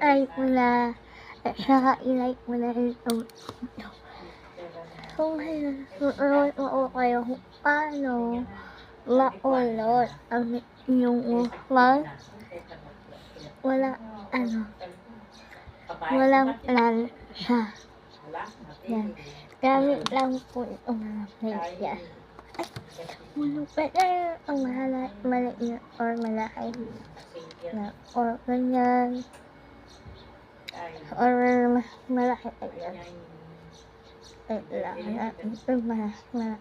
ay mo na at saka ilike mo na rin kung nanonood ako kayo kung paano maulot ang inyong ulang walang lansya. Yan. Gamit lang po itong mga media. Ay, pwede ang maliit or malaki na or ganyan or mas malaki ayan. Kailangan natin ito malaki.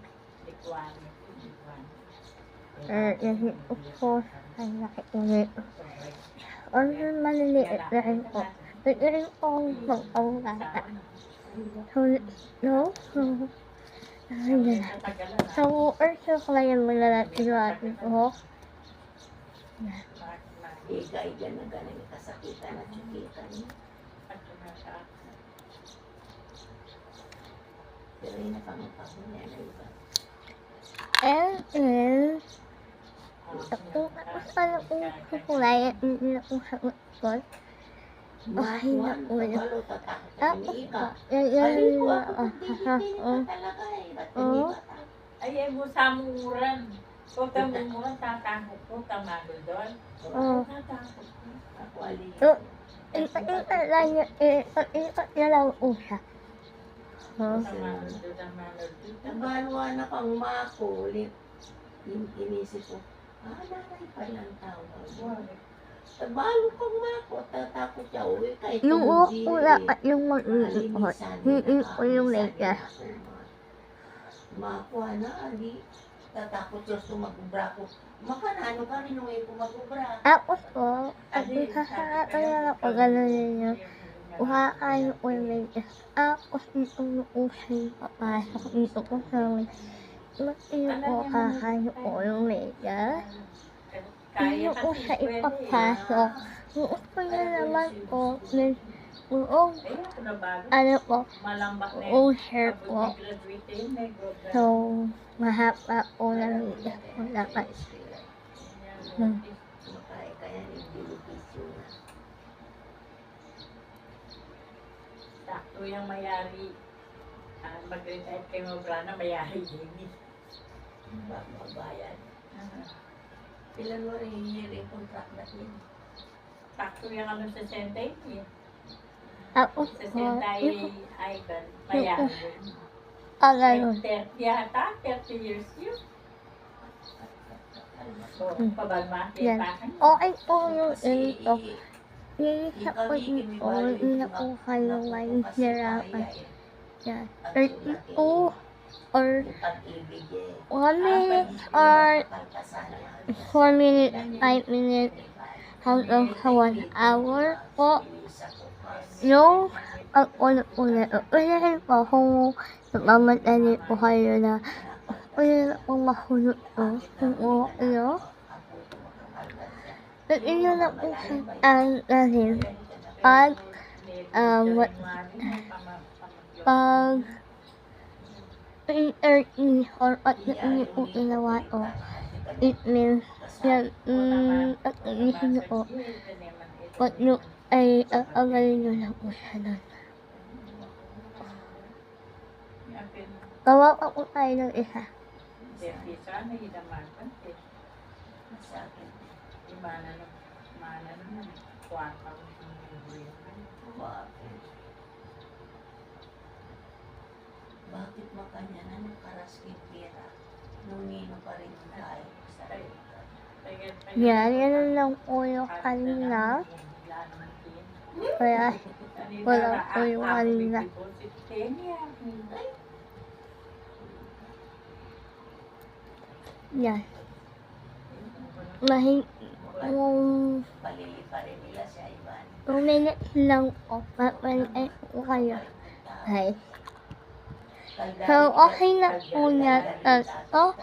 Yan po ay nakiulit. Or maliliit na rin po. Pwede rin pong mag-aulata. No? Ayan. So, urso-klayan mo na natin yung ating buhok. Iga-iga na galing kasakitan at chukitan. Pero yun na pangapakon niya na iba. And then, kung ano kung kukulayan, hindi na kung sagot ko. Okay na ulo. Tapos po, yan ay mo sa muran. Kung tamuran, tatakot ko, tamagol doon. Tatakot ko. Ako alin. Ikot na lang usa. Tamagol doon, tamagol doon. Nabalwa na kang makulit. Inisip ko, nanay palang tawag. Nabalo kang mako, tatakot siya uwi kahit Yung ukula at yung mag-iikot, hindi ko yung lega. Makuha na, ali. Tatakot siya sumagubra ko. Makanano ka rin uwi ko magubra. Tapos po, pag ikakakaya ako gano'n ninyo, uhakaan ko yung lega. Tapos itong usay papasok dito ko sa amin. Mas iyo ko kakayo ko yung lega. Iyo ko sa ipapasok. Buot ko na naman po, buong ano po, buong hair po. So, mahaba po na lega po dapat. Kaya nililipis yun. Sakto yung mayari. Mag-retire kay Mabrana, mayari din. Magbabayad. Ilan mo rin yung contract na yun? Sakto yung ano sa sentay niya. Tapos Sa po, sentay ay mayari din. ganun. 30 yata, 30 years yun. So, pabagma, Yan. Okay po yung ito. Nilisa ko dito, hindi na po kayo mahihirapan. Yan. 32 or 1 minute or 4 minutes, 5 minutes hanggang sa 1 hour po. Yung pag-ulit-ulit. Ulitin po kung nagmamadali po kayo na ulit po mahulot po kung ulo. Pwede nyo na po ang galing pag pag 3:30 or pag hindi po ginawa o it means yan at inisip nyo po pag nyo ay agalin nyo lang po siya nun. Gawa pa po tayo ng isa. Sana hidamakan. Mana naman. Kuwata mo Bakit makanya na nakaraskin pera? Numino pa rin tayo sa Yan lang po yung kanina. Kaya wala po yung kanina. Yan. Kung palili pa rin nila si Ivan. 2 minutes lang po, papalay po kayo. Guys. So, okay na po yata to.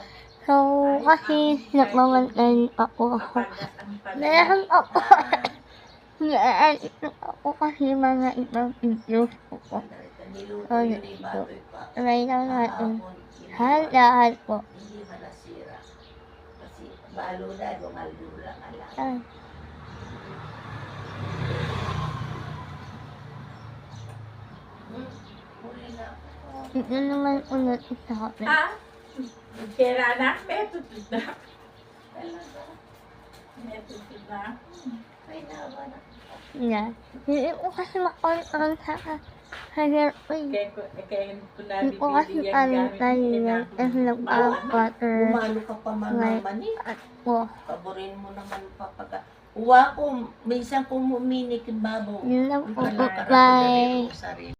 So, kasi nagmamantay pa po ako. Meron ako. Meron ako kasi mga ibang videos po po. Niluto Oh, yun ni Baboy pa. Try lang natin. Kahapon, Lahat po. hindi man nasira. Kasi balo na, gumalula nga lang. Ay. Huli na. Ito naman ulit sa akin. Ha? Kera na? May tutod na. Talaga. May tutod na. May nawa na. Yan. Hindi ko kasi ma-on sa hairpin. Kaya ko Hindi ko kasi yan. Kasi nag-butter. Umano ka pa man mani. Po. Paborin mo naman papaga. Uwa ko, minsan kung huminik yung babaw. Yun lang po. Palakad ako Bye. dali ko sarili.